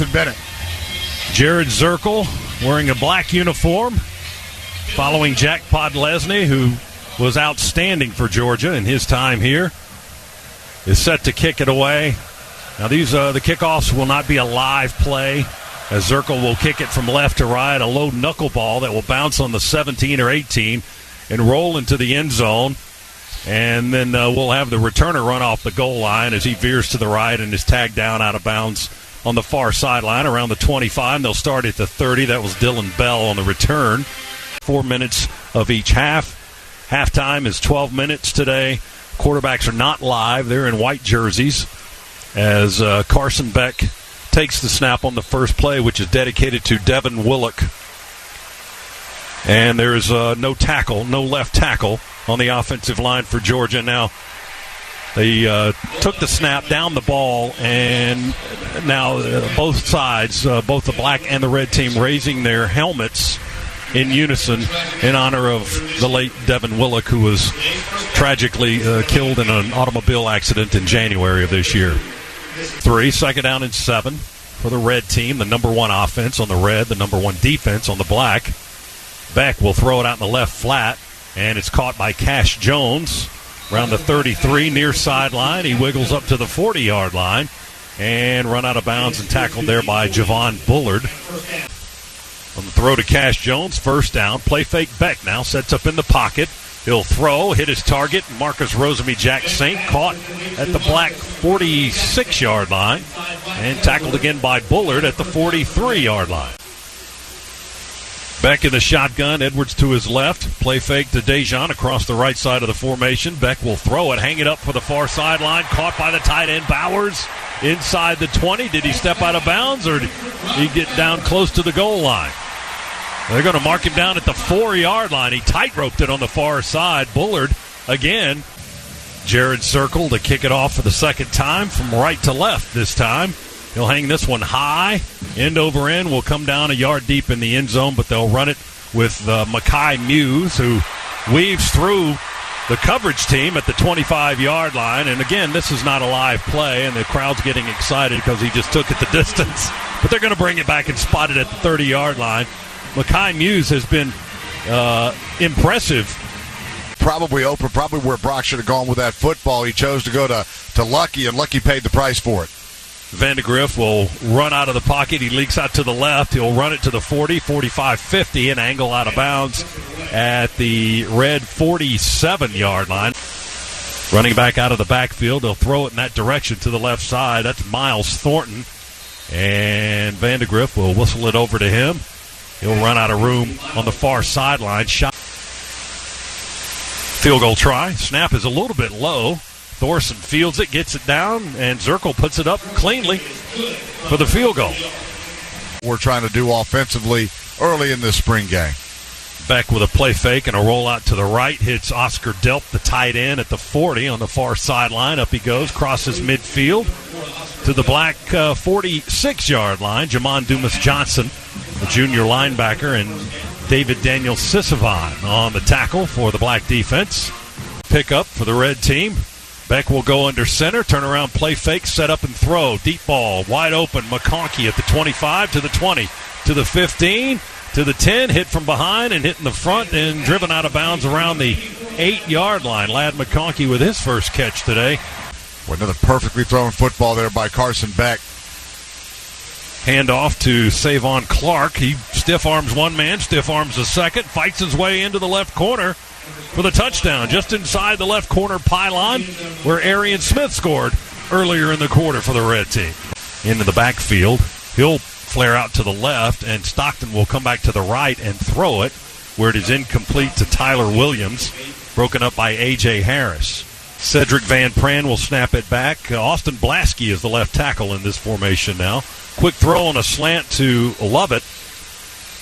Stetson Bennett. Jared Zirkle wearing a black uniform, following Jack Podlesny, who was outstanding for Georgia in his time here, is set to kick it away. Now these the kickoffs will not be a live play, as Zirkle will kick it from left to right, a low knuckleball that will bounce on the 17 or 18 and roll into the end zone. And then we'll have the returner run off the goal line as he veers to the right and is tagged down out of bounds on the far sideline around the 25. They'll start at the 30. That was Dylan Bell on the return. 4 minutes of each half. Halftime is 12 minutes today. Quarterbacks are not live. They're in white jerseys as Carson Beck takes the snap on the first play, which is dedicated to Devin Willock. And there's no left tackle on the offensive line for Georgia. Now, they took the snap, down the ball, and now both sides, both the black and the red team, raising their helmets in unison in honor of the late Devin Willock, who was tragically killed in an automobile accident in January of this year. 3, second down and 7 for the red team, the number one offense on the red, the number one defense on the black. Beck will throw it out in the left flat, and it's caught by Cash Jones around the 33, near sideline. He wiggles up to the 40-yard line and run out of bounds and tackled there by Javon Bullard. On the throw to Cash Jones, first down. Play fake Beck now sets up in the pocket. He'll throw, hit his target. Marcus Rosemy-Jack-Saint caught at the black 46-yard line and tackled again by Bullard at the 43-yard line. Beck in the shotgun, Edwards to his left. Play fake to Dejan across the right side of the formation. Beck will throw it, hang it up for the far sideline. Caught by the tight end Bowers inside the 20. Did he step out of bounds or did he get down close to the goal line? They're going to mark him down at the 4-yard line. He tight-roped it on the far side. Bullard again. Jared Zirkle to kick it off for the second time from right to left this time. He'll hang this one high. End over end will come down a yard deep in the end zone, but they'll run it with Mekhi Muse, who weaves through the coverage team at the 25-yard line. And again, this is not a live play, and the crowd's getting excited because he just took it the distance. But they're going to bring it back and spot it at the 30-yard line. Mekhi Muse has been impressive. Probably open, probably where Brock should have gone with that football. He chose to go to Lucky, and Lucky paid the price for it. Vandegrift will run out of the pocket. He leaks out to the left. He'll run it to the 40, 45, 50, and angle out of bounds at the red 47-yard line. Running back out of the backfield. They'll throw it in that direction to the left side. That's Miles Thornton. And Vandegrift will whistle it over to him. He'll run out of room on the far sideline. Shot. Field goal try. Snap is a little bit low. Thorson fields it, gets it down, and Zirkle puts it up cleanly for the field goal. We're trying to do offensively early in this spring game. Beck with a play fake and a rollout to the right. Hits Oscar Delp, the tight end, at the 40 on the far sideline. Up he goes, crosses midfield to the black 46-yard line. Jamon Dumas-Johnson, the junior linebacker, and David Daniel Sisavon on the tackle for the black defense. Pickup for the red team. Beck will go under center, turn around, play fake, set up and throw. Deep ball, wide open. McConkey at the 25 to the 20 to the 15 to the 10. Hit from behind and hit in the front and driven out of bounds around the 8-yard line. Ladd McConkey with his first catch today. Another perfectly thrown football there by Carson Beck. Handoff to Savon Clark. He stiff arms one man, stiff arms a second, fights his way into the left corner for the touchdown, just inside the left corner pylon where Arian Smith scored earlier in the quarter for the red team. Into the backfield. He'll flare out to the left, and Stockton will come back to the right and throw it where it is incomplete to Tyler Williams, broken up by A.J. Harris. Cedric Van Pran will snap it back. Austin Blasky is the left tackle in this formation now. Quick throw on a slant to Lovett.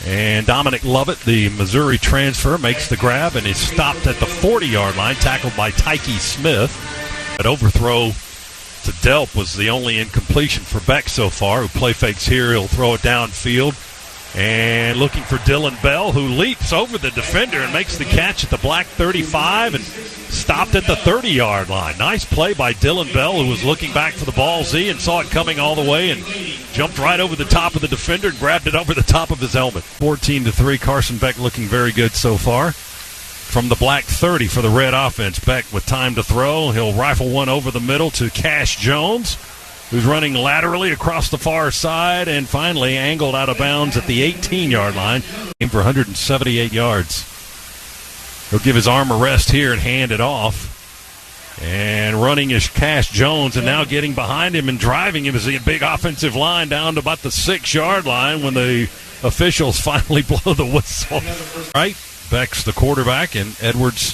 And Dominic Lovett, the Missouri transfer, makes the grab and is stopped at the 40-yard line, tackled by Tyke Smith. That overthrow to Delp was the only incompletion for Beck so far, who play fakes here. He'll throw it downfield And looking for Dylan Bell, who leaps over the defender and makes the catch at the black 35 and stopped at the 30-yard line. Nice play by Dylan Bell, who was looking back for the ball, Z, and saw it coming all the way and jumped right over the top of the defender and grabbed it over the top of his helmet. 14-3, Carson Beck looking very good so far. From the black 30 for the red offense, Beck with time to throw. He'll rifle one over the middle to Cash Jones, who's running laterally across the far side and finally angled out of bounds at the 18-yard line. Aim for 178 yards. He'll give his arm a rest here and hand it off. And running is Cash Jones, and now getting behind him and driving him is the big offensive line down to about the 6-yard line when the officials finally blow the whistle. Right? Beck's the quarterback, and Edwards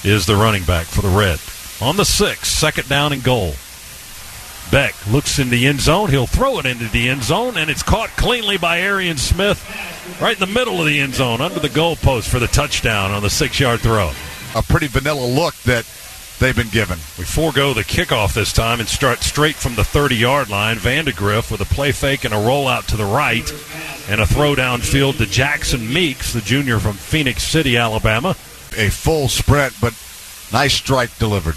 is the running back for the red. On the 6, second down and goal. Beck looks in the end zone. He'll throw it into the end zone, and it's caught cleanly by Arian Smith right in the middle of the end zone under the goalpost for the touchdown on the 6-yard throw. A pretty vanilla look that they've been given. We forego the kickoff this time and start straight from the 30-yard line. Vandegrift with a play fake and a rollout to the right and a throw downfield to Jackson Meeks, the junior from Phoenix City, Alabama. A full sprint, but nice strike delivered.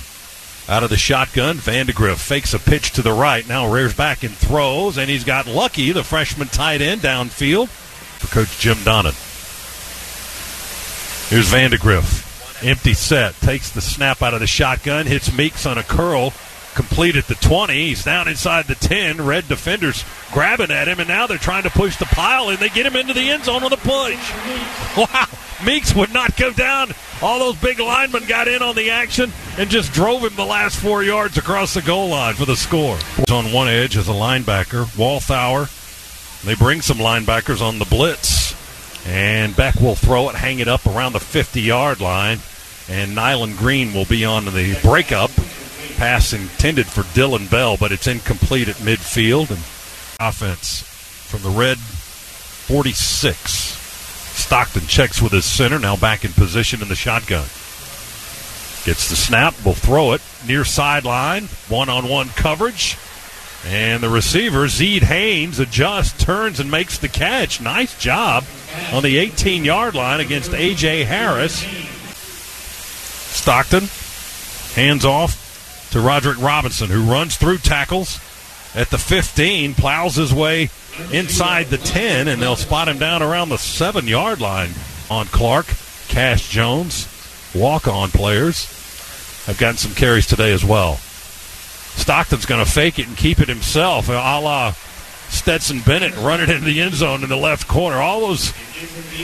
Out of the shotgun, Vandegrift fakes a pitch to the right, now rears back and throws, and he's got Lucky, the freshman tight end, downfield for Coach Jim Donnan. Here's Vandegrift. Empty set, takes the snap out of the shotgun, hits Meeks on a curl, complete at the 20. He's down inside the 10. Red defenders grabbing at him, and now they're trying to push the pile, and they get him into the end zone on the push. Wow, Meeks would not go down. All those big linemen got in on the action and just drove him the last 4 yards across the goal line for the score. On one edge is a linebacker, Walthour. They bring some linebackers on the blitz, and Beck will throw it, hang it up around the 50-yard line, and Nyland Green will be on the breakup. Pass intended for Dylan Bell, but it's incomplete at midfield. And offense from the red 46. Stockton checks with his center, now back in position in the shotgun. Gets the snap, will throw it near sideline, one-on-one coverage. And the receiver, Zeed Haynes, adjusts, turns, and makes the catch. Nice job on the 18-yard line against A.J. Harris. Stockton hands off to Roderick Robinson, who runs through tackles at the 15, plows his way inside the 10, and they'll spot him down around the 7-yard line on Clark. Cash Jones, walk-on players, have gotten some carries today as well. Stockton's going to fake it and keep it himself, a la Stetson Bennett, run it into the end zone in the left corner. All those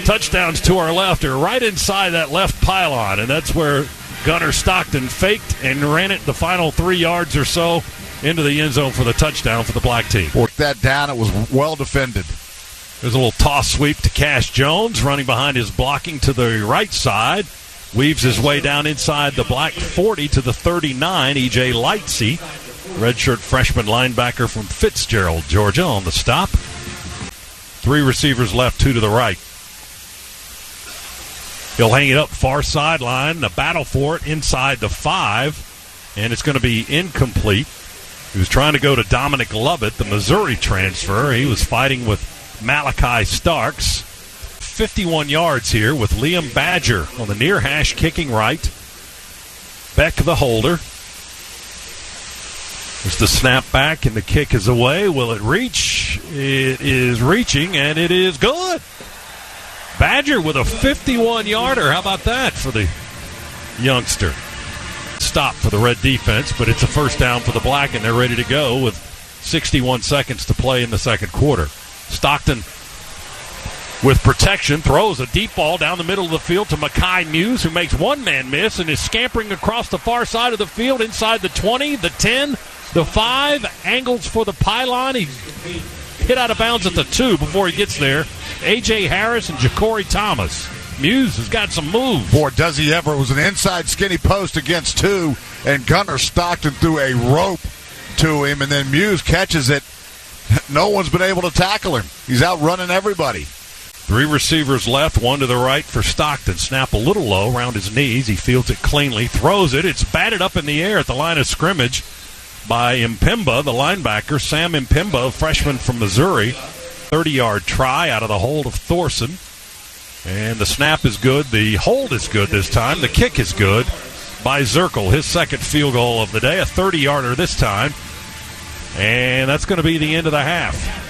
touchdowns to our left are right inside that left pylon, and that's where Gunnar Stockton faked and ran it the final 3 yards or so into the end zone for the touchdown for the black team. Worked that down. It was well defended. There's a little toss sweep to Cash Jones, running behind his blocking to the right side. Weaves his way down inside the black 40 to the 39. E.J. Lightsey, redshirt freshman linebacker from Fitzgerald, Georgia, on the stop. 3 receivers left, 2 to the right. He'll hang it up far sideline, the battle for it inside the 5, and it's going to be incomplete. He was trying to go to Dominic Lovett, the Missouri transfer. He was fighting with Malachi Starks. 51 yards here with Liam Badger on the near hash kicking right. Beck the holder. There's the snap back, and the kick is away. Will it reach? It is reaching, and it is good. Badger with a 51-yarder. How about that for the youngster? Stop for the red defense, but it's a first down for the black, and they're ready to go with 61 seconds to play in the second quarter. Stockton with protection throws a deep ball down the middle of the field to Makai Muse, who makes one man miss and is scampering across the far side of the field inside the 20, the 10, the 5, angles for the pylon. He hit out of bounds at the 2 before he gets there. A.J. Harris and Ja'Cory Thomas. Muse has got some moves. Boy, does he ever. It was an inside skinny post against 2, and Gunnar Stockton threw a rope to him, and then Muse catches it. No one's been able to tackle him. He's outrunning everybody. 3 receivers left, 1 to the right for Stockton. Snap a little low around his knees. He fields it cleanly, throws it. It's batted up in the air at the line of scrimmage by Impemba, the linebacker. Sam Impemba, freshman from Missouri. 30-yard try out of the hold of Thorson. And the snap is good. The hold is good this time. The kick is good by Zirkle. His second field goal of the day, a 30-yarder this time. And that's going to be the end of the half.